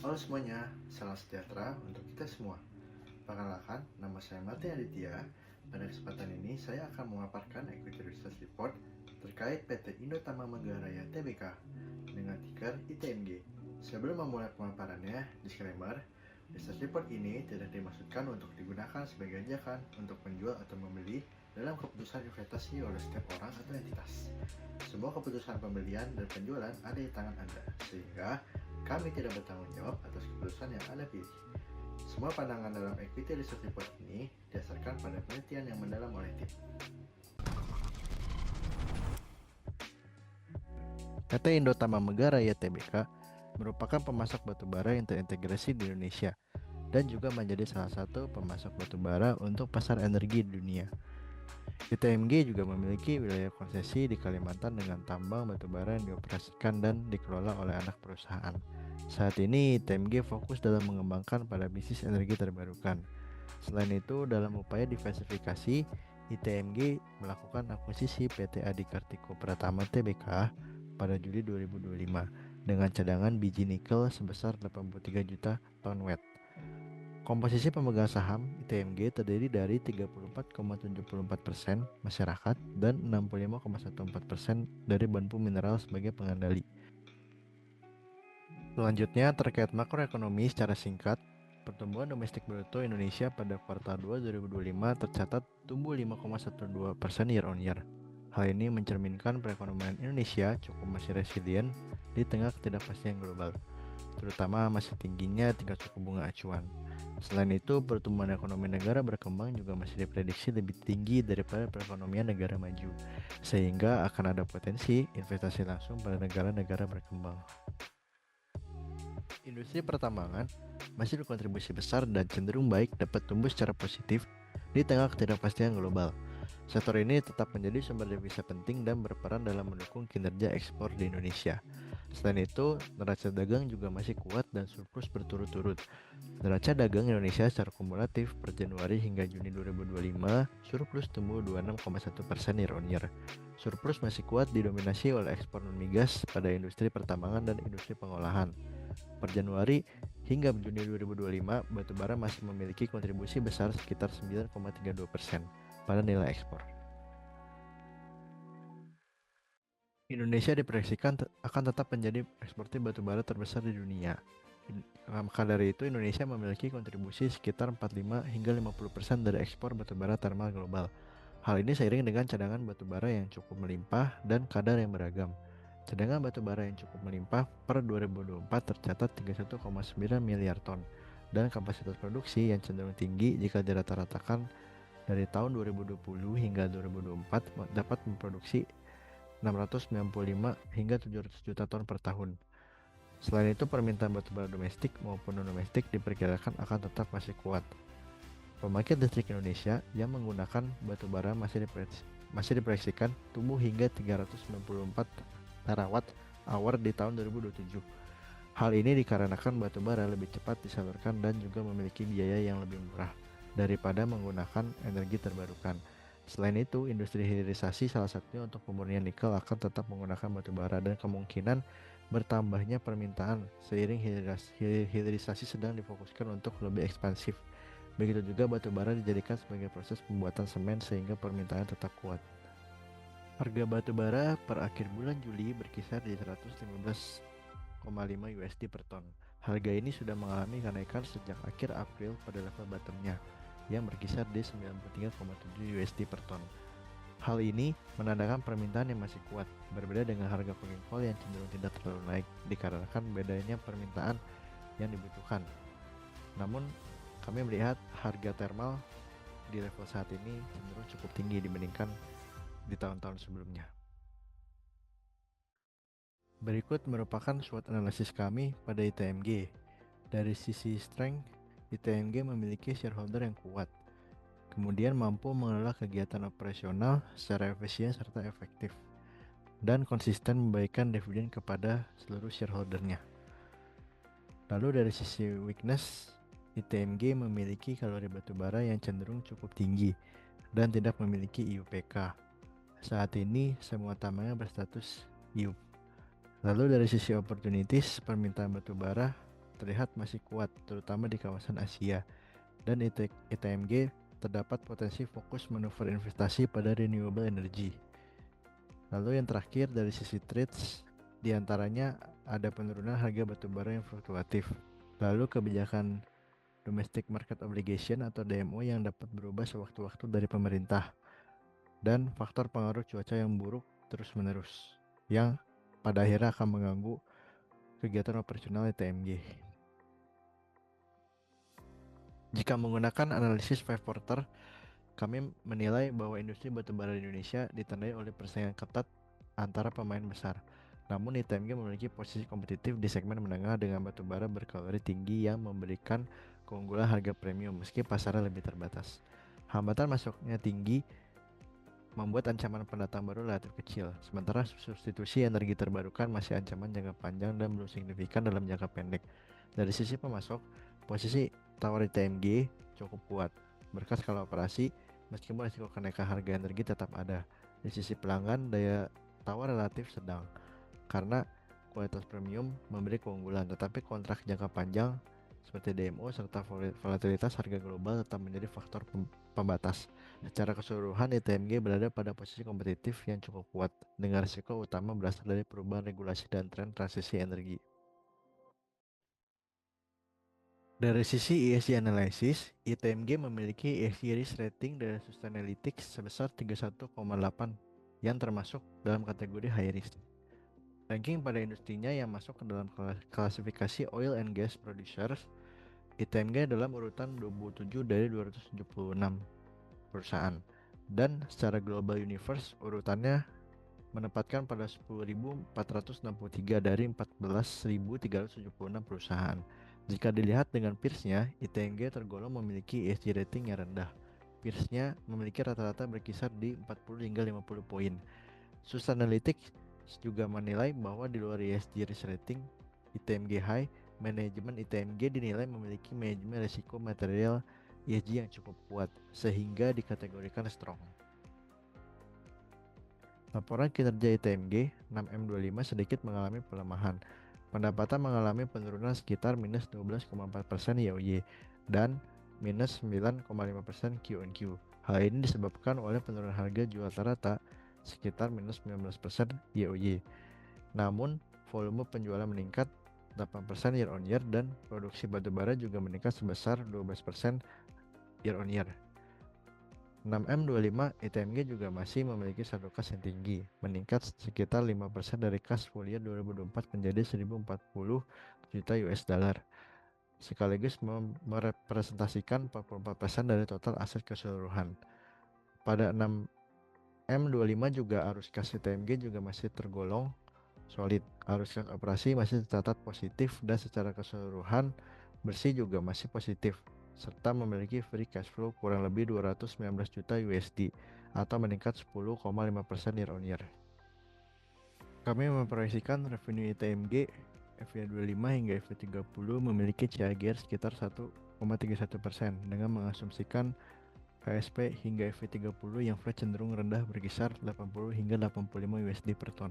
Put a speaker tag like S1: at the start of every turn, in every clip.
S1: Halo semuanya, salam sejahtera untuk kita semua. Perkenalkan, nama saya Martin Aditya. Pada kesempatan ini, saya akan memaparkan Equity Research Report terkait PT Indotama Manggaraya Tbk dengan ticker ITMG. Sebelum memulai pemaparannya, disclaimer, research report ini tidak dimaksudkan untuk digunakan sebagai ajakan untuk menjual atau membeli dalam keputusan investasi oleh setiap orang atau entitas. Semua keputusan pembelian dan penjualan ada di tangan Anda, sehingga kami tidak bertanggung jawab atas keputusan yang Anda pilih. Semua pandangan dalam Equity Research Report ini didasarkan pada penelitian yang mendalam oleh tim. PT Indotama Manggaraya Tbk merupakan pemasok batubara yang terintegrasi di Indonesia dan juga menjadi salah satu pemasok batubara untuk pasar energi di dunia. ITMG juga memiliki wilayah konsesi di Kalimantan dengan tambang batubara yang dioperasikan dan dikelola oleh anak perusahaan. Saat ini, ITMG fokus dalam mengembangkan pada bisnis energi terbarukan. Selain itu, dalam upaya diversifikasi, ITMG melakukan akuisisi PT Adi Kartiko Pratama Tbk pada Juli 2025 dengan cadangan biji nikel sebesar 83 juta ton wet. Komposisi pemegang saham ITMG terdiri dari 34,74% masyarakat dan 65,14% dari Banpu Mineral sebagai pengendali. Selanjutnya terkait makroekonomi secara singkat, pertumbuhan domestik bruto Indonesia pada kuartal 2 2025 tercatat tumbuh 5,12% year on year. Hal ini mencerminkan perekonomian Indonesia cukup masih resilient di tengah ketidakpastian global, terutama masih tingginya tingkat suku bunga acuan. Selain itu, pertumbuhan ekonomi negara berkembang juga masih diprediksi lebih tinggi daripada perekonomian negara maju, sehingga akan ada potensi investasi langsung pada negara-negara berkembang. Industri pertambangan masih berkontribusi besar dan cenderung baik dapat tumbuh secara positif di tengah ketidakpastian global. Sektor ini tetap menjadi sumber devisa penting dan berperan dalam mendukung kinerja ekspor di Indonesia. Selain itu, neraca dagang juga masih kuat dan surplus berturut-turut. Neraca dagang Indonesia secara kumulatif per Januari hingga Juni 2025 surplus tumbuh 26,1% year on year. Surplus masih kuat didominasi oleh ekspor non-migas pada industri pertambangan dan industri pengolahan. Per Januari hingga Juni 2025, batubara masih memiliki kontribusi besar sekitar 9,32% pada nilai ekspor. Indonesia diproyeksikan akan tetap menjadi eksportir batubara terbesar di dunia. Maka dari itu, Indonesia memiliki kontribusi sekitar 45 hingga 50% dari ekspor batubara thermal global. Hal ini seiring dengan cadangan batubara yang cukup melimpah dan kadar yang beragam. Cadangan batubara yang cukup melimpah per 2024 tercatat 31,9 miliar ton dan kapasitas produksi yang cenderung tinggi jika dirata-ratakan dari tahun 2020 hingga 2024 dapat memproduksi 695 hingga 700 juta ton per tahun. Selain itu, permintaan batubara domestik maupun non-domestik diperkirakan akan tetap masih kuat. Pembangkit listrik Indonesia yang menggunakan batubara masih diproyeksikan tumbuh hingga 394 terawatt hour di tahun 2027. Hal ini dikarenakan batubara lebih cepat disalurkan dan juga memiliki biaya yang lebih murah daripada menggunakan energi terbarukan. Selain itu, industri hilirisasi salah satunya untuk pemurnian nikel akan tetap menggunakan batubara dan kemungkinan bertambahnya permintaan seiring hilirisasi sedang difokuskan untuk lebih ekspansif. Begitu juga batubara dijadikan sebagai proses pembuatan semen sehingga permintaan tetap kuat. Harga batubara per akhir bulan Juli berkisar di 115,5 USD per ton. Harga ini sudah mengalami kenaikan sejak akhir April pada level bottomnya yang berkisar di 93,7 USD per ton. Hal ini menandakan permintaan yang masih kuat, berbeda dengan harga coking coal yang cenderung tidak terlalu naik dikarenakan bedanya permintaan yang dibutuhkan. Namun, kami melihat harga thermal di level saat ini cenderung cukup tinggi dibandingkan di tahun-tahun sebelumnya. Berikut merupakan SWOT analisis kami pada ITMG. Dari sisi strength, ITMG memiliki shareholder yang kuat, kemudian mampu mengelola kegiatan operasional secara efisien serta efektif, dan konsisten memberikan dividen kepada seluruh shareholdernya. Lalu dari sisi weakness, ITMG memiliki kalori batubara yang cenderung cukup tinggi dan tidak memiliki IUPK. Saat ini semua tambangnya berstatus IUP. Lalu dari sisi opportunities, permintaan batubara terlihat masih kuat, terutama di kawasan Asia. Dan ITMG terdapat potensi fokus manuver investasi pada renewable energy. Lalu yang terakhir dari sisi trades, diantaranya ada penurunan harga batubara yang fluktuatif. Lalu kebijakan Domestic Market Obligation atau DMO yang dapat berubah sewaktu-waktu dari pemerintah. Dan faktor pengaruh cuaca yang buruk terus-menerus, yang pada akhirnya akan mengganggu kegiatan operasional ITMG. Jika menggunakan analisis Five Porter, kami menilai bahwa industri batubara di Indonesia ditandai oleh persaingan ketat antara pemain besar. Namun ITMG memiliki posisi kompetitif di segmen menengah dengan batubara berkalori tinggi yang memberikan keunggulan harga premium meski pasarnya lebih terbatas. Hambatan masuknya tinggi membuat ancaman pendatang baru relatif kecil, sementara substitusi energi terbarukan masih ancaman jangka panjang dan belum signifikan dalam jangka pendek. Dari sisi pemasok, posisi tawar ITMG cukup kuat, berkas skala operasi, meskipun risiko kenaikan harga energi tetap ada. Di sisi pelanggan, daya tawar relatif sedang, karena kualitas premium memberi keunggulan, tetapi kontrak jangka panjang seperti DMO serta volatilitas harga global tetap menjadi faktor pembatas. Secara keseluruhan, ITMG berada pada posisi kompetitif yang cukup kuat, dengan risiko utama berasal dari perubahan regulasi dan tren transisi energi. Dari sisi ESG analysis, ITMG memiliki ESG risk rating dari Sustainalytics sebesar 31,8 yang termasuk dalam kategori high risk. Ranking pada industrinya yang masuk ke dalam klasifikasi oil and gas producers, ITMG dalam urutan 27 dari 276 perusahaan. Dan secara global universe urutannya menempatkan pada 10.463 dari 14.376 perusahaan. Jika dilihat dengan peersnya, ITMG tergolong memiliki ESG rating yang rendah. Peersnya memiliki rata-rata berkisar di 40 hingga 50 poin. Sustainalytics juga menilai bahwa di luar ESG risk rating ITMG high, manajemen ITMG dinilai memiliki manajemen risiko material ESG yang cukup kuat, sehingga dikategorikan strong. Laporan kinerja ITMG 6M25 sedikit mengalami pelemahan. Pendapatan mengalami penurunan sekitar minus 12,4% YoY dan minus 9,5% Q-on-Q. Hal ini disebabkan oleh penurunan harga jual rata sekitar minus 19% YoY. Namun, volume penjualan meningkat 8% year on year dan produksi batubara juga meningkat sebesar 12% year on year. 6M25 ITMG juga masih memiliki saldo kas yang tinggi, meningkat sekitar 5% dari kas full year 2024 menjadi 1040 juta US dollar, sekaligus merepresentasikan 44% dari total aset keseluruhan. Pada 6M25 juga arus kas ITMG juga masih tergolong solid. Arus kas operasi masih tercatat positif dan secara keseluruhan bersih juga masih positif, serta memiliki free cash flow kurang lebih 219 juta USD atau meningkat 10,5% year on year. Kami memproyeksikan revenue ITMG FY25 hingga FY30 memiliki CAGR sekitar 1,31% dengan mengasumsikan KSP hingga FY30 yang flat cenderung rendah berkisar 80 hingga 85 USD per ton,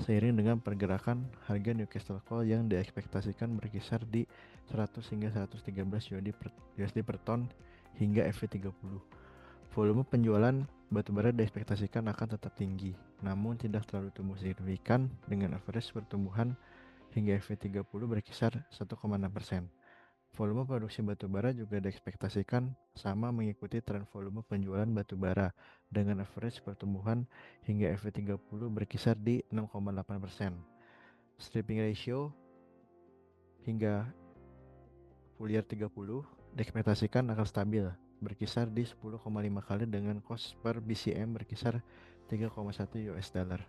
S1: seiring dengan pergerakan harga Newcastle Coal yang diekspektasikan berkisar di 100 hingga 113 USD per ton hingga FY30. Volume penjualan batubara diekspektasikan akan tetap tinggi, namun tidak terlalu tumbuh signifikan dengan average pertumbuhan hingga FY30 berkisar 1,6%. Volume produksi batubara juga diekspektasikan sama mengikuti tren volume penjualan batubara dengan average pertumbuhan hingga FY30 berkisar di 6,8%. Stripping ratio hingga full year 30 diekspektasikan akan stabil, berkisar di 10,5 kali dengan cost per BCM berkisar 3,1 US dollar.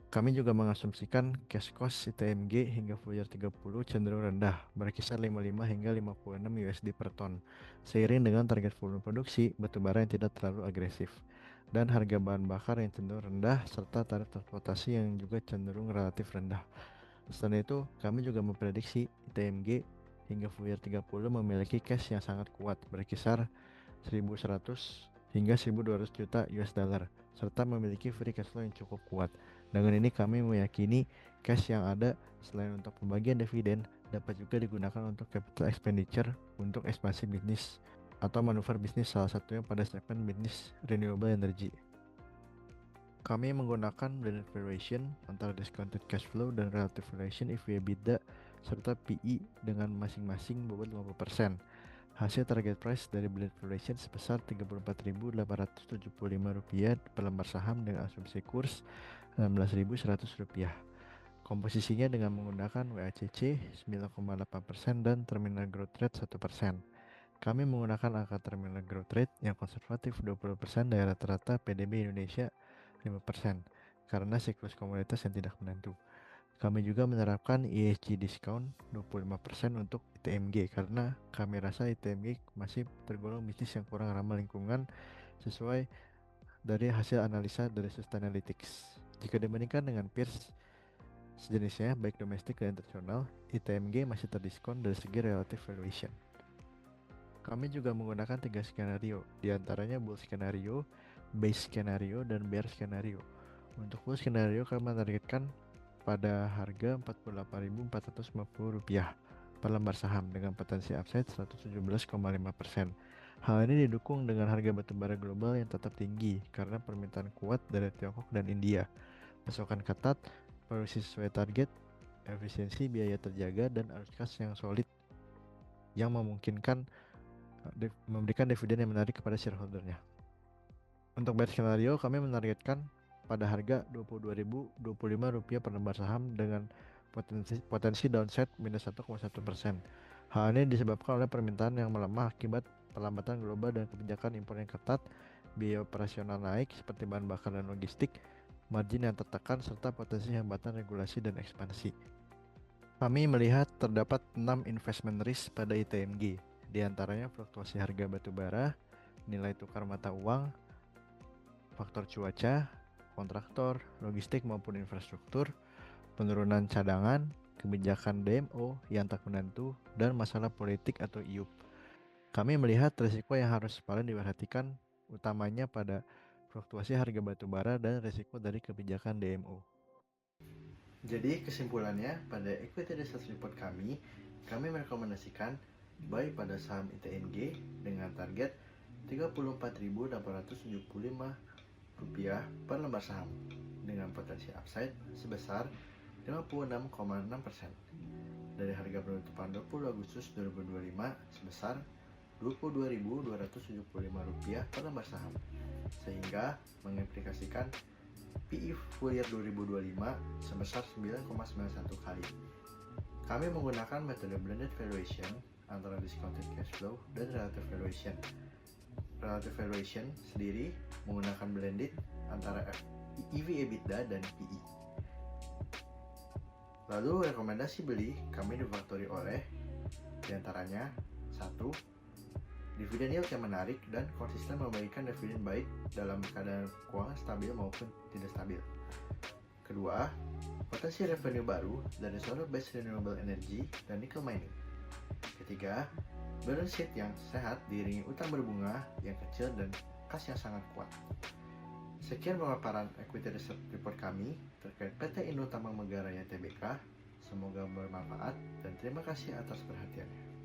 S1: Kami juga mengasumsikan cash cost ITMG hingga full year 30 cenderung rendah, berkisar 55 hingga 56 USD per ton, seiring dengan target volume produksi batubara yang tidak terlalu agresif, dan harga bahan bakar yang cenderung rendah, serta tarif transportasi yang juga cenderung relatif rendah. Selain itu, kami juga memprediksi ITMG hingga full year 30 memiliki cash yang sangat kuat, berkisar 1.100 hingga 1.200 juta US dollar, serta memiliki free cash flow yang cukup kuat. Dengan ini kami meyakini cash yang ada selain untuk pembagian dividen dapat juga digunakan untuk capital expenditure untuk ekspansi bisnis atau manuver bisnis, salah satunya pada segmen bisnis renewable energy. Kami menggunakan blended valuation antara discounted cash flow dan relative valuation EV/EBITDA serta PE dengan masing-masing bobot 50%. Hasil target price dari blended valuation sebesar Rp34.875 per lembar saham dengan asumsi kurs Rp16.100. Komposisinya dengan menggunakan WACC 9,8% dan terminal growth rate 1%. Kami menggunakan angka terminal growth rate yang konservatif 20% dari rata-rata PDB Indonesia 5% karena siklus komoditas yang tidak menentu. Kami juga menerapkan ESG discount 25% untuk ITMG karena kami rasa ITMG masih tergolong bisnis yang kurang ramah lingkungan sesuai dari hasil analisa dari Sustainalytics. Jika dibandingkan dengan peers sejenisnya baik domestik dan internasional, ITMG masih terdiskon dari segi relative valuation. Kami juga menggunakan 3 skenario, diantaranya bull skenario, base skenario, dan bear skenario. Untuk bull skenario kami menargetkan pada harga Rp48.450 per lembar saham dengan potensi upside 117,5%. Hal ini didukung dengan harga batubara global yang tetap tinggi karena permintaan kuat dari Tiongkok dan India, pasokan ketat, produksi sesuai target, efisiensi biaya terjaga, dan arus kas yang solid yang memungkinkan memberikan dividen yang menarik kepada shareholdernya. Untuk bear skenario kami menargetkan pada harga Rp22.025 per lembar saham dengan potensi downside minus 1,1%. Hal ini disebabkan oleh permintaan yang melemah akibat perlambatan global dan kebijakan impor yang ketat, biaya operasional naik seperti bahan bakar dan logistik, margin yang tertekan, serta potensi hambatan regulasi dan ekspansi. Kami melihat terdapat 6 investment risk pada ITMG, di antaranya fluktuasi harga batubara, nilai tukar mata uang, faktor cuaca, kontraktor, logistik maupun infrastruktur, penurunan cadangan, kebijakan DMO yang tak menentu, dan masalah politik atau IUP. Kami melihat risiko yang harus paling diperhatikan utamanya pada fluktuasi harga batubara dan risiko dari kebijakan DMO. Jadi kesimpulannya pada equity research report kami merekomendasikan buy pada saham ITMG dengan target Rp34.875 per lembar saham dengan potensi upside sebesar 56,6% dari harga penutupan 20 Agustus 2025 sebesar Rp22.275 per lembar saham, sehingga mengimplikasikan PE full year 2025 sebesar 9,91 kali. Kami menggunakan metode blended valuation antara discounted cash flow dan relative valuation. Relative valuation sendiri menggunakan blended antara EV/EBITDA dan PE. Lalu rekomendasi beli kami difaktori oleh diantaranya 1. Dividen yield yang menarik dan konsisten membagikan dividen baik dalam keadaan keuangan stabil maupun tidak stabil. Kedua, potensi revenue baru dari solar based renewable energy dan nickel mining. Ketiga, balance sheet yang sehat diiringi utang berbunga yang kecil dan kas yang sangat kuat. Sekian pemaparan equity research report kami terkait PT Indo Tambang Megaraya Tbk. Semoga bermanfaat dan terima kasih atas perhatiannya.